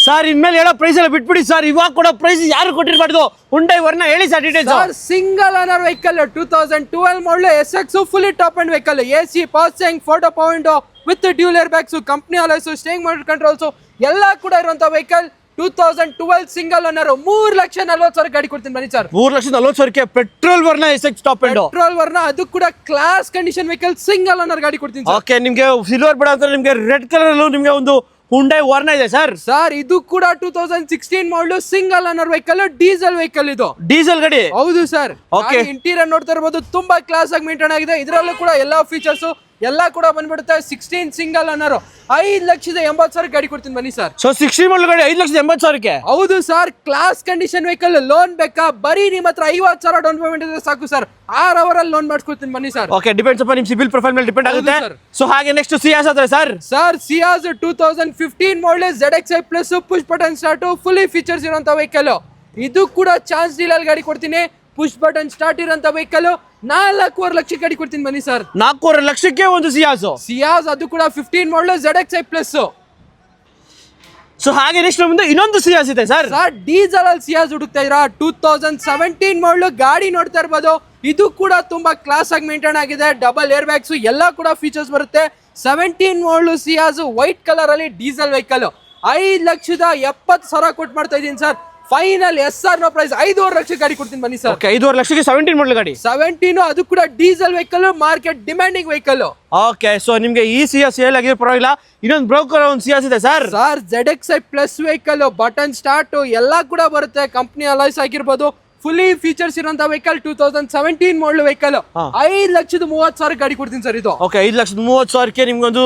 ಸರ್ ಇನ್ಮೇಲೆ ಹೇಳೋ ಪ್ರೈಸ್ ಎಲ್ಲ ಬಿಟ್ಬಿಡಿ ಸರ್. ಇವಾಗ ಕೊಡೋ ಪ್ರೈಸ್ ಯಾರು ಕೊಟ್ಟಿರಬಾರ್ದು. ಹುಂಡೈ ವರ್ನ ಹೇಳಿ sir details. Sir single owner vehicle 2012 model SX fully top end vehicle. AC power steering 4.0 with dual air bags, company alloys, steering motor controls ಎಲ್ಲ ಕೂಡ ಇರುವಂತ ವೆಹಿಕಲ್. 2012 ಸಿಂಗಲ್ ಓನರ್ 3,40,000 ಗಾಡಿ ಕೊಡ್ತೀನಿ ಬನ್ನಿ sir. 3,40,000ಕ್ಕೆ petrol Verna SX top end. Petrol Verna, ಅದು ಕೂಡ class condition vehicle, single owner ಗಾಡಿ ಕೊಡ್ತೀನಿ ಸರ್. ಓಕೆ, ನಿಮ್ಗೆ ಸಿಲ್ವರ್ ಬೇಡ ಅಂತ ನಿಮ್ಗೆ ರೆಡ್ ಕಲರ್ ಅಲ್ಲೂ ನಿಮ್ಗೆ ಒಂದು ಹುಂಡೈ ವರ್ನ ಇದೆ ಸರ್. ಸರ್ ಇದು ಕೂಡ 2016 ಮಾಡಲ್ single owner vehicle, diesel vehicle. ಇದು ಡೀಸೆಲ್ ಗಾಡಿ. ಹೌದು ಸರ್. Okay. ಇಂಟೀರಿಯರ್ ನೋಡ್ತಾ ಇರಬಹುದು, ತುಂಬಾ ಕ್ಲಾಸ್ ಆಗಿ ಮೇಂಟೈನ್ ಆಗಿದೆ. ಇದರಲ್ಲೂ ಕೂಡ ಎಲ್ಲಾ ಫೀಚರ್ಸ್ ಎಲ್ಲ ಕೂಡ ಬಂದ್ಬಿಡುತ್ತೆ. 16 ಸಿಂಗಲ್ ಓನರ್ 5,80,000 ಗಾಡಿ ಕೊಡ್ತೀನಿ ಬನ್ನಿ ಸರ್. ಸೊ 60 ಮಾಡಲ್ ಗಾಡಿ 5,80,000ಕ್ಕೆ. ಹೌದು sir, class condition vehicle. Loan ಬೇಕಾ? ಬರೀ ನಿಮ್ಮ ಹತ್ರ 50,000 ಡೌನ್ ಪೇಮೆಂಟ್ ಇದ್ರೆ ಸಾಕು ಸರ್. 6 ಅವರಲ್ಲಿ ಲೋನ್ ಮಾಡ್ಕೊಡ್ತೀನಿ ಬನ್ನಿ ಸರ್. ಓಕೆ, ಡಿಪೆಂಡ್ಸ್ ಅಪ್ಪ ನಿಮ್ ಸಿಬಿಲ್ ಪ್ರೊಫೈಲ್ ಮೇಲೆ ಡಿಪೆಂಡ್ ಆಗುತ್ತೆ sir. ಸೊ ಹಾಗೆ ನೆಕ್ಸ್ಟ್ ಸಿಯಾಸ್ ಆದ್ರೆ sir. Sir Ciaz 2015 model ZXi plus push button start, fully features ಇರುವಂತ ವೆಹಿಕಲ್. ಇದು ಕೂಡ ಚಾನ್ಸ್ ಡೀಲ್ ಅಲ್ಲಿ ಗಾಡಿ ಕೊಡ್ತೀನಿ. ಪುಷ್ ಬಟನ್ ಸ್ಟಾರ್ಟ್ ಇರೋಂತ ವೆಹಿಕಲ್. 4,00,000 ಲಕ್ಷಕ್ಕೆ ಗಾಡಿ ಕೊಡ್ತೀನಿ ಬನ್ನಿ ಸರ್. 4,00,000 ಲಕ್ಷಕ್ಕೆ ಒಂದು ಸಿಯಾಸ್, ಅದು ಕೂಡ 15 ಮಾಡಲ್ ZXi ಪ್ಲಸ್. ಸೊ ಹಾಗೆ ನೆಕ್ಸ್ಟ್ ಮುಂದೆ ಇನ್ನೊಂದು ಸಿಯಾಸ್ ಇದೆ ಸರ್. ಸರ್ ಡೀಸೆಲ್ ಅಲ್ಲಿ ಸಿಯಾಸ್ ಹುಡುಕ್ತಾ ಇದ್ದೀರಾ? 2017 ಮಾಡಲ್ ಗಾಡಿ ನೋಡ್ತಾ ಇರ್ಬೋದು. ಇದು ಕೂಡ ತುಂಬಾ ಕ್ಲಾಸ್ ಆಗಿ ಮೇಂಟೈನ್ ಆಗಿದೆ. ಡಬಲ್ ಏರ್ ಬ್ಯಾಗ್ಸ್ ಎಲ್ಲ ಕೂಡ ಫೀಚರ್ಸ್ ಬರುತ್ತೆ. 17 ಮಾಡಲ್ ಸಿಯಾಸ್ ವೈಟ್ ಕಲರ್ ಅಲ್ಲಿ ಡೀಸೆಲ್ ವೆಹಿಕಲ್. 5,70,000 ಕೊಟ್ಟು ಮಾಡ್ತಾ ಇದೀನಿ sir. Final SR no price 5,5 lakh ಗಾಡಿ ಕೊಡ್ತೀನಿ ಬನ್ನಿ ಸರ್. ಓಕೆ, 5,5 ಲಕ್ಷಕ್ಕೆ 17 ಮಾಡಲ್ ಗಾಡಿ. 17 ಅದು ಕೂಡ diesel vehicle, market demanding vehicle. Okay, so ನಿಮ್ಗೆ ಈ ಸಿಯಾಸ್ ಸೇಲ್ ಆಗಿದೆ ಪರವಾಗಿಲ್ಲ. ಇನ್ನೊಂದು ಬ್ರೋಕರ್ ಒಂದು ಸಿಯಾಸ್ ಇದೆ sir. Sir ZXi plus vehicle, button start ಎಲ್ಲ ಕೂಡ ಬರುತ್ತೆ. ಕಂಪ್ನಿ ಅಲೈಸ್ ಆಗಿರ್ಬೋದು, ಫುಲ್ಲಿ ಫೀಚರ್ಸ್ ಇರುವಂತ ವೆಹಿಕಲ್. 2017 ಮಾಡಲ್ ವೆಹಿಕಲ್. 5,30,000 ಗಾಡಿ ಕೊಡ್ತೀನಿ ಸರ್. ಇದು ಓಕೆ, 5,30,000ಕ್ಕೆ ನಿಮ್ಗೊಂದು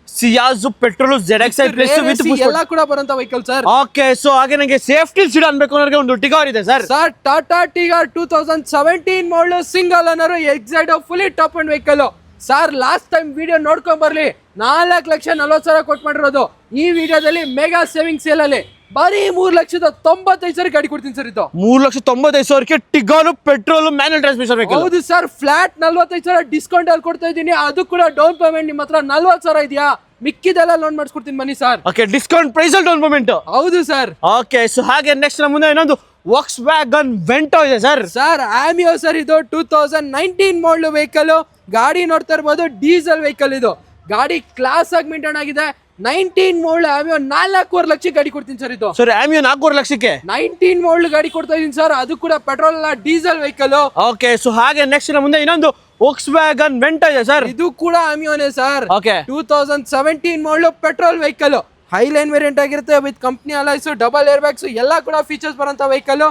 Ciaz petrol ZXi plus with ಎಲ್ಲ ಕೂಡ ಬರುವಂತ ವೆಹಿಕಲ್ ಸರ್. ಓಕೆ, ಸೊ ಹಾಗೆ ನನಗೆ ಸೇಫ್ಟಿ ಸೀಟ್ ಅನ್ಬೇಕು ಅನ್ನೋರಿಗೆ ಒಂದು ಟಿಗಾರ್ ಇದೆ sir. Sir Tata Tigor 2017 model single owner ಎಕ್ಸೈಡ್ fully top end vehicle. Sir last time video ನೋಡ್ಕೊಂಡ್ ಬರ್ಲಿ, 4,40,000 ಕೊಟ್ಟು ಮಾಡಿರೋದು. ಈ ವಿಡಿಯೋದಲ್ಲಿ ಮೆಗಾ ಸೇವಿಂಗ್ ಸೇಲ್ ಅಲ್ಲಿ ಬರೀ 3,95,000 ಗಾಡಿ ಕೊಡ್ತೀನಿ ಸರ್. ಇದು 3,95,000ಕ್ಕೆ ಟಿಗಾರು ಪೆಟ್ರೋಲ್ ಮ್ಯಾನುವಲ್ ಟ್ರಾನ್ಸ್ಮಿಷನ್ ವೆಹಿಕಲ್. ಹೌದು ಸರ್, ಫ್ಲಾಟ್ 45,000 ಡಿಸ್ಕೌಂಟ್ ಅಲ್ಲಿ ಕೊಡ್ತಾ ಇದ್ದೀನಿ. ಅದು ಕೂಡ ಡೌನ್ ಪೇಮೆಂಟ್ ನಿಮ್ಮ ಹತ್ರ 40,000 ಇದೆಯಾ? ಮಿಕ್ಕಿದೆಲ್ಲ ಲೋನ್ ಮಾಡಿಸ್ಕೊಡ್ತೀನಿ ಬನ್ನಿ ಸರ್. ಓಕೆ, ಡಿಸ್ಕೌಂಟ್ ಪ್ರೈಸ್ ಅಲ್ಲಿ ಡೌನ್ ಪೇಮೆಂಟ್. ಹೌದು ಸರ್. ಓಕೆ, ಸೊ ಹಾಗೆ ನೆಕ್ಸ್ಟ್ ನಮ್ಮ ಮುಂದೆ ಇನ್ನೊಂದು ವಾಕ್ಸ್ವ್ಯಾಗನ್ ವೆಂಟೋ ಇದೆ ಸರ್. ಸರ್ ಆಮಿಯೋ ಸರ್, ಇದು 2019 ಮಾಡಲ್ ವೆಹಿಕಲ್. ಗಾಡಿ ನೋಡ್ತಾ ಇರ್ಬೋದು, ಡೀಸೆಲ್ ವೆಹಿಕಲ್. ಇದು ಗಾಡಿ ಕ್ಲಾಸ್ ಆಗಿ ಮೇಂಟೈನ್ ಆಗಿದೆ. 19 ಮಾಡಲ್ ಆಮಿಯೋ 4,5 ಲಕ್ಷಕ್ಕೆ ಗಾಡಿ ಕೊಡ್ತೀನಿ ಸರ್. ಇದು ಸರ್ ಆಮಿಯೋ 4,5 ಲಕ್ಷಕ್ಕೆ 19 ಮಾಡಲ್ ಗಾಡಿ ಕೊಡ್ತಾ ಇದೀನಿ ಸರ್. ಅದು ಕೂಡ ಪೆಟ್ರೋಲ್ ಅಲ್ಲ, ಡೀಸೆಲ್ ವೆಹಿಕಲ್. ಓಕೆ, ಸೊ ಹಾಗೆ ನೆಕ್ಸ್ಟ್ ನಮ್ಮ ಮುಂದೆ ಇನ್ನೊಂದು ವಾಕ್ಸ್ವ್ಯಾಗನ್ ವೆಂಟೋ ಇದೆ ಸರ್. ಇದು ಕೂಡ ಆಮಿಯೋನೇ sir. Okay, 2017 model petrol vehicle. Highline variant ಆಗಿರುತ್ತೆ with company alloys, double air bags ಎಲ್ಲ ಕೂಡ ಫೀಚರ್ಸ್ ಬರುವಂತ ವೆಹಿಕಲ್.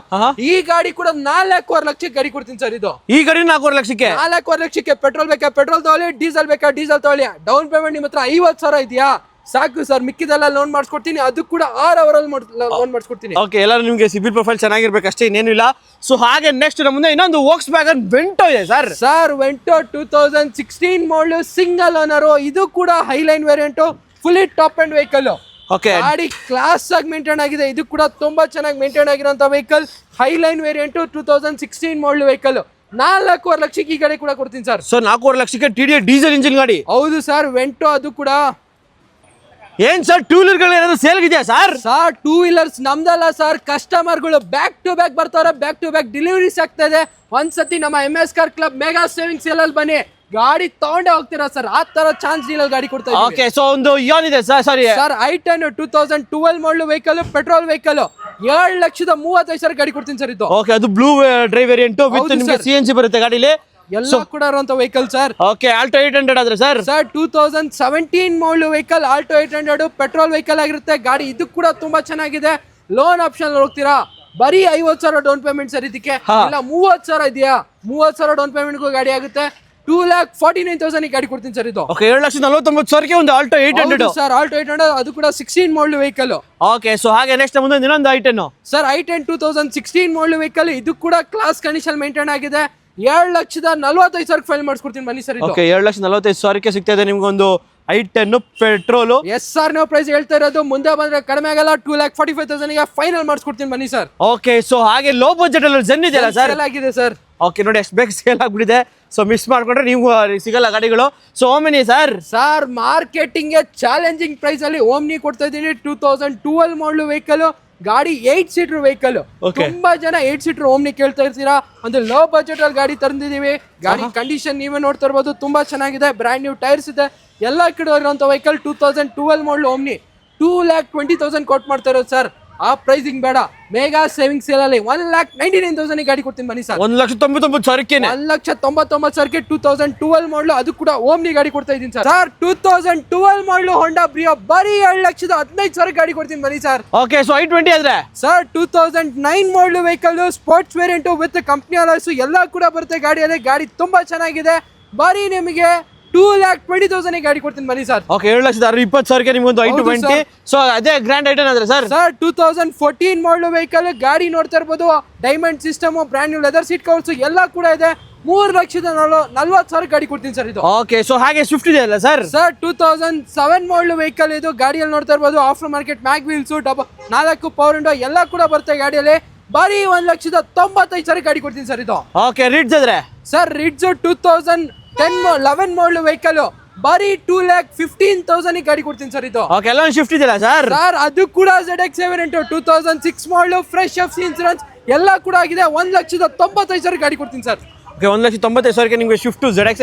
ಈ ಗಾಡಿ ಕೂಡ 4,5 ಲಕ್ಷಕ್ಕೆ ಗಾಡಿ ಕೊಡ್ತೀನಿ ಸರ್. ಇದು ಈ ಗಾಡಿ 4,5 ಲಕ್ಷಕ್ಕೆ 4,5 ಲಕ್ಷಕ್ಕೆ. ಪೆಟ್ರೋಲ್ ಬೇಕಾ ಪೆಟ್ರೋಲ್ ತಗೊಳ್ಳಿ, ಡೀಸೆಲ್ ಬೇಕಾ ಡೀಸೆಲ್ ತಗೊಳ್ಳಿ. ಡೌನ್ ಪೇಮೆಂಟ್ ನಿಮ್ಮ ಹತ್ರ 50,000 ಇದೆಯಾ? ಸಾಕು ಸರ್, ಮಿಕ್ಕಿದೆಲ್ಲ ಲೋನ್ ಮಾಡಿಸ್ಕೊಡ್ತೀನಿ, ಅದು ಕೂಡ 6 ಅವರಲ್ಲಿ ಲೋನ್ ಮಾಡಿಸ್ಕೊಡ್ತೀನಿ. ಓಕೆ, ಎಲ್ಲರೂ ನಿಮಗೆ ಸಿಬಿಲ್ ಪ್ರೊಫೈಲ್ ಚೆನ್ನಾಗಿರ್ಬೇಕು ಅಷ್ಟೇ, ಇನ್ನೇನು ಇಲ್ಲ. ಸೊ ಹಾಗೆ ನೆಕ್ಸ್ಟ್ ನಮ್ಮ ಮುಂದೆ ಇನ್ನೊಂದು ವೋಕ್ಸ್ ವ್ಯಾಗನ್ ವೆಂಟೋ ಇದೆ ಸರ್. ಸರ್ ವೆಂಟೋ 2016 ಮಾಡಲು ಸಿಂಗಲ್ ಓನರು, ಇದು ಕೂಡ Highline variant, fully top end vehicle. Okay, ಗಾಡಿ ಕ್ಲಾಸ್ ಆಗಿ ಮೇಂಟೈನ್ ಆಗಿದೆ, ಇದು ಕೂಡ ತುಂಬಾ ಚೆನ್ನಾಗಿ ಮೇಂಟೈನ್ ಆಗಿರುವಂತ ವೆಹಿಕಲ್, ಹೈಲೈನ್ ವೇರಿಯಂಟು 2016 ಮಾಡಲ್ ವೆಹಿಕಲ್. 4.25 ಲಕ್ಷಕ್ಕೆ ಈ ಗಾಡಿ ಕೂಡ ಕೊಡ್ತೀನಿ ಸರ್. ಸೊ 4.25 ಲಕ್ಷಕ್ಕೆ TDI ಡೀಸೆಲ್ ಇಂಜಿನ್ ಗಾಡಿ. ಹೌದು ಸರ್, ವೆಂಟೋ ಅದು ಕೂಡ. ಏನ್ ಸರ್, ಟೂ ವೀಲರ್ಗಳು ಏನಾದ್ರು ಸೇಲ್ ಇದೆಯಾ ಸರ್? ಸರ್ ಟೂ ವೀಲರ್ಸ್ ನಮ್ದಲ್ಲ ಸರ್, ಕಸ್ಟಮರ್ಗಳು ಬ್ಯಾಕ್ ಟು ಬ್ಯಾಕ್ ಬರ್ತಾರೆ, ಬ್ಯಾಕ್ ಟು ಬ್ಯಾಕ್ ಡೆಲಿವರೀಸ್ ಆಗ್ತಾ ಇದೆ. ಒಂದ್ಸತಿ ನಮ್ಮ MS car club mega saving sale ಅಲ್ಲಿ ಬನ್ನಿ, ಗಾಡಿ ತಗೊಂಡೇ ಹೋಗ್ತೀರಾ ಸರ್, ಆ ತರ ಚಾನ್ಸ್ ಡೀಲರ್ ಗಾಡಿ ಕೊಡ್ತಾ ಇದ್ದೀವಿ. ಓಕೆ, ಸೊ ಒಂದು ಇಯಾನ್ ಇದೆ ಸರ್. ಸಾರಿ ಸರ್ i10 2012 ಮಾಡಲ್ ವೆಹಿಕಲ್, ಪೆಟ್ರೋಲ್ ವೆಹಿಕಲ್, 7,35,000 ಗಾಡಿ ಕೊಡ್ತೀನಿ ಸರ್ ಇದು. ಓಕೆ, ಅದು ಬ್ಲೂ ಡ್ರೈವ್ ವೇರಿಯಂಟ್ ವಿತ್ ಹೌದು ನಿಮಗೆ sir. CNG ಬರುತ್ತೆ ಗಾಡಿಲಿ. ಎಲ್ಲ ಕೂಡ ಇರುವಂತ ವೆಹಿಕಲ್ ಸರ್. ಓಕೆ, ಆಲ್ಟೋ 800 ಆದ್ರೆ ಸರ್. ಸರ್ 2017 ಮಾಡಲ್ ವೆಹಿಕಲ್, ಆಲ್ಟೋ 800 ಪೆಟ್ರೋಲ್ ವೆಹಿಕಲ್ ಆಗಿರುತ್ತೆ ಗಾಡಿ, ಇದು ಕೂಡ ತುಂಬಾ ಚೆನ್ನಾಗಿದೆ. ಲೋನ್ ಆಪ್ಷನ್ ಹೋಗ್ತೀರಾ, ಬರೀ 50,000 ಡೌನ್ ಪೇಮೆಂಟ್ ಸರ್ ಇದಕ್ಕೆ, ಇಲ್ಲ 30,000 ಇದೆಯಾ, 30,000 ಡೌನ್ ಪೇಮೆಂಟ್ ಗಾಡಿ ಆಗುತ್ತೆ. 2,49,000 ಗಾಡಿ ಕೊಡ್ತೀನಿ ಸರ್ ಇದು. ಓಕೆ, 7,49,000ಗೆ ಒಂದು ಆಲ್ಟೋ 800 ಸರ್. ಆಲ್ಟೋ 800 ಅದು ಕೂಡ 16 ಮಾಡಲ್ ವೆಹಿಕಲ್. ಓಕೆ, ಸೊ ಹಾಗೆ ನೆಕ್ಸ್ಟ್ ಮುಂದೆ ಇನ್ನೊಂದು i10 ಸರ್ i10 2016 ಮಾಡಲ್ ವೆಹಿಕಲ್, ಇದು ಕೂಡ ಕ್ಲಾಸ್ ಕಂಡೀಷನ್ ಮೇಂಟೈನ್ ಆಗಿದೆ. 7,45,000 ಫೈಲ್ ಮಾಡಿಸ್ಕೊಡ್ತೀನಿ ಬನ್ನಿ ಸರ್ ಇದು. ಓಕೆ, 7,45,000ಕ್ಕೆ ಸಿಗ್ತಾ ಇದೆ ನಿಮ್ಗೆ ಒಂದು i10 ಪೆಟ್ರೋಲ್. ಎಸ್ ಸರ್, ನಾವು ಪ್ರೈಸ್ ಹೇಳ್ತಾ ಇರೋದು, ಮುಂದೆ ಬಂದ್ರೆ ಕಡಿಮೆ ಆಗಲ್ಲ, 2,45,000 ಫೈನಲ್ ಮಾಡಿಸ್ಕೊಡ್ತೀನಿ ಬನ್ನಿ ಸರ್. ಓಕೆ, ಸೊ ಹಾಗೆ ಲೋ ಬಜೆಟ್ ಅಲ್ಲಿ ಜನ್ ಇದೆಯಲ್ಲ ಸರ್. ಆಗಿದೆ ಸರ್. ಓಕೆ, ನೋಡಿ ಎಷ್ಟು ಬೇಗ ಸೇಲ್ ಆಗ್ಬಿಟ್ಟಿದೆ. ಸೊ ಮಿಸ್ ಮಾಡ್ಕೊಂಡ್ರೆ ನೀವು ಸಿಗಲ್ಲ ಗಾಡಿಗಳು. So Omni sir. Sir marketing challenging price ಅಲ್ಲಿ ಓಮ್ನಿ ಕೊಡ್ತಾ ಇದ್ದೀನಿ. 2012 ಮಾಡಲ್ ವೆಹಿಕಲ್, ಗಾಡಿ 8 ಸೀಟರ್ ವೆಹಿಕಲ್. ತುಂಬಾ ಜನ 8 ಸೀಟರ್ ಓಮ್ನಿ ಕೇಳ್ತಾ ಇರ್ತೀರಾ, ಒಂದು ಲೋ ಬಜೆಟ್ ಅಲ್ಲಿ ಗಾಡಿ ತಂದಿದೀವಿ. ಗಾಡಿ ಕಂಡೀಷನ್ ನೀವೇ ನೋಡ್ತಾ ಇರ್ಬೋದು, ತುಂಬಾ ಚೆನ್ನಾಗಿದೆ, ಬ್ರ್ಯಾಂಡ್ ನ್ಯೂ ಟೈರ್ಸ್ ಇದೆ, ಎಲ್ಲ ಕಡೆ ಇರುವಂತ ವೆಹಿಕಲ್. 2012 ಮಾಡಲ್ ಓಮ್ನಿ 2,20,000 ಕೊಟ್ ಮಾಡ್ತಾ ಇರೋದು ಸರ್. ಆ ಪ್ರೈಸಿಂಗ್ ಬೇಡ, ಮೆಗಾ ಸೇವಿಂಗ್ ಸೇಲ್ ಅಲ್ಲಿ 1,99,000 ಗಾಡಿ ಕೊಡ್ತೀನಿ ಬನ್ನಿ ಸರ್. 1,99,000 1,99,000 2012 ಮಾಡಲು, ಅದು ಕೂಡ ಓಮ್ನಿ ಗಾಡಿ ಕೊಡ್ತಾ ಇದ್ದೀನಿ ಸರ್. ಸರ್ 2012 ಮಾಡಲು ಹೋಂಡಾ ಬ್ರಿಯೋ, ಬರೀ 7,15,000 ಗಾಡಿ ಕೊಡ್ತೀನಿ ಬನ್ನಿ ಸರ್. ಓಕೆ, ಸೊ i20 ಆದ್ರೆ ಸರ್ 2009 ಮಾಡಲು vehicle, sports variant with company alloys ಎಲ್ಲ ಕೂಡ ಬರುತ್ತೆ ಗಾಡಿಯಲ್ಲಿ. ಗಾಡಿ ತುಂಬಾ ಚೆನ್ನಾಗಿದೆ, ಬರೀ ನಿಮಗೆ 2,20,000 ಗಾಡಿ ಕೊಡ್ತೀನಿ ಬನ್ನಿ ಸರ್. ಓಕೆ, 7,20,000ಗೆ ನಿಮ್ಗೊಂದು i20. ಸೊ ಅದೇ ಗ್ರ್ಯಾಂಡ್ ಐಟನ್ ಆದ್ರೆ ಸರ್. ಸರ್ 2014 ಮಾಡಲು ವೆಹಿಕಲ್, ಗಾಡಿ ನೋಡ್ತಾ ಇರ್ಬೋದು, diamond system, brand new leather seat covers ಎಲ್ಲ ಕೂಡ ಇದೆ. 3,40,000 ಗಾಡಿ ಕೊಡ್ತೀನಿ ಸರ್ ಇದು. ಓಕೆ, ಸೊ ಹಾಗೆ ಸ್ವಿಫ್ಟ್ ಇದೆ ಅಲ್ಲ ಸರ್. ಸರ್ 2007 ಮಾಡಲು ವೆಹಿಕಲ್, ಇದು ಗಾಡಿಯಲ್ಲಿ ನೋಡ್ತಾ ಇರ್ಬೋದು, after market mag wheels, 4 power window ಎಲ್ಲ ಕೂಡ ಬರುತ್ತೆ ಗಾಡಿಯಲ್ಲಿ. ಬರೀ 1,95,000 ಗಾಡಿ ಕೊಡ್ತೀನಿ ಸರ್ ಇದು. ಓಕೆ, ರಿಡ್ಜ್ ಆದ್ರೆ ಸರ್ ರಿಡ್ಜ್ 2011 ಮಾಡಲು ವೆಹಿಕಲ್, ಬರೀ 2,15,000 ಗಾಡಿ ಕೊಡ್ತೀನಿ ಸರ್ ಇದು. ಓಕೆ, ಎಲ್ಲ ಶಿಫ್ಟ್ ಇದೆಯಲ್ಲ ಸರ್. ಸರ್ ಅದು ಕೂಡ ZX 2006 ಮಾಡಲು, ಫ್ರೆಶ್ ಎಫ್ಸಿ ಇನ್ಸೂರೆನ್ಸ್ ಎಲ್ಲ ಕೂಡ ಆಗಿದೆ. 1,95,000 ಗಾಡಿ ಕೊಡ್ತೀನಿ ಸರ್. ಓಕೆ, 1,95,000ಗೆ ನಿಮಗೆ shift ZX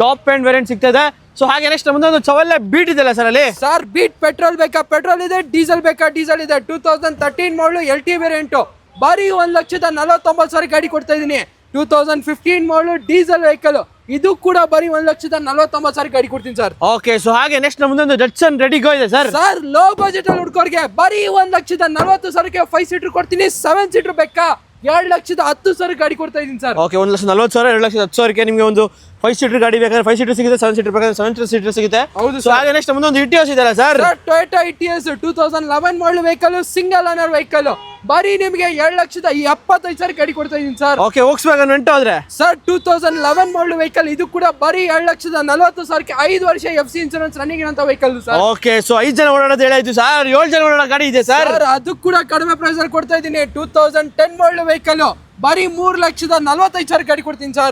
top end variant ಸಿಗ್ತದೆ. ಸೊ ಹಾಗೆ ನೆಕ್ಸ್ಟ್ ಮುಂದೆ ಒಂದು ಚವಲ್ಲೆ ಬೀಟ್ ಇದೆಯಲ್ಲ ಸರ್ ಅಲ್ಲಿ. ಸರ್ ಬೀಟ್ ಪೆಟ್ರೋಲ್ ಬೇಕಾ, ಪೆಟ್ರೋಲ್ ಇದೆ, ಡೀಸೆಲ್ ಬೇಕಾ, ಡೀಸೆಲ್ ಇದೆ. 2013 ಮಾಡಲು LT ವೇರಿಯಂಟ್, ಬರೀ 1,49,000 ಗಾಡಿ ಕೊಡ್ತಾ ಇದ್ದೀನಿ. 2015 ಮಾಡಲು ಡೀಸೆಲ್ ವೆಹಿಕಲ್, ಇದು ಕೂಡ ಬರೀ 1,49,000 ಗಾಡಿ ಕೊಡ್ತೀನಿ ಸರ್. ಓಕೆ, ಸೊ ಹಾಗೆ ನೆಕ್ಸ್ಟ್ ಮುಂದೆ ಒಂದು ಜಟ್ಸನ್ ರೆಡಿ ಗೋ ಇದೆ ಸರ್. ಸರ್ ಲೋ ಬಜೆಟ್ ಅಲ್ಲಿ ಹುಡ್ಕೋರ್ಗೆ ಬರೀ 1,40,000 5 ಸೀಟರ್ ಕೊಡ್ತೀನಿ. 7 ಸೀಟರ್ ಬೇಕಾ, 2,10,000 ಗಾಡಿ ಕೊಡ್ತಾ ಇದೀನಿ ಸರ್. ಓಕೆ, 1,40,000 2,10,000ಗೆ ನಿಮಗೆ ಒಂದು 5 ಸೀಟರ್ ಗಾಡಿ ಬೇಕಾದ್ರೆ 5 ಸೀಟರ್ ಸಿಗುತ್ತೆ, 7 ಸೀಟರ್ ಬೇಕಾದ್ರೆ 7 ಸೀಟರ್ ಸಿಗುತ್ತೆ. ಹೌದು ಸೊ ಹಾಗೆ ನೆಕ್ಸ್ಟ್ ಮುಂದೆ ಒಂದು ಇಟಿಯೋಸ್ ಇದೆಯಲ್ಲ sir. Toyota Etios 2011 model vehicle, single owner vehicle, ಬರೀ ನಿಮಗೆ 2,75,000 ಗಾಡಿ ಕೊಡ್ತಾ ಇದೀನಿ sir. Okay, Volkswagen Vento ಆದ್ರೆ ಸರ್ 2011 ಮಾಡಲ್ ವೆಹಿಕಲ್, ಇದು ಕೂಡ ಬರೀ 2,40,000 5 ವರ್ಷ FC ಇನ್ಸೂರೆನ್ಸ್ ರನ್ನಿಂಗ್ ಇರೋಂತ ವೆಹಿಕಲ್ ಸರ್. ಓಕೆ, ಸೊ 5 ಜನ ಓಡಾಡೋದು ಹೇಳಾಯ್ತು ಸರ್. 7 ಜನ ಓಡಾಡೋ ಗಾಡಿ ಇದೆ ಸರ್. ಅದು ಕೂಡ ಕಡಿಮೆ ಪ್ರೈಸ್ ಅಲ್ಲಿ ಕೊಡ್ತಾ ಇದ್ದೀನಿ. 2010 ಮಾಡಲ್ ವೆಹಿಕಲ್, ಬರೀ 3,45,000 ಗಾಡಿ ಕೊಡ್ತೀನಿ ಸರ್.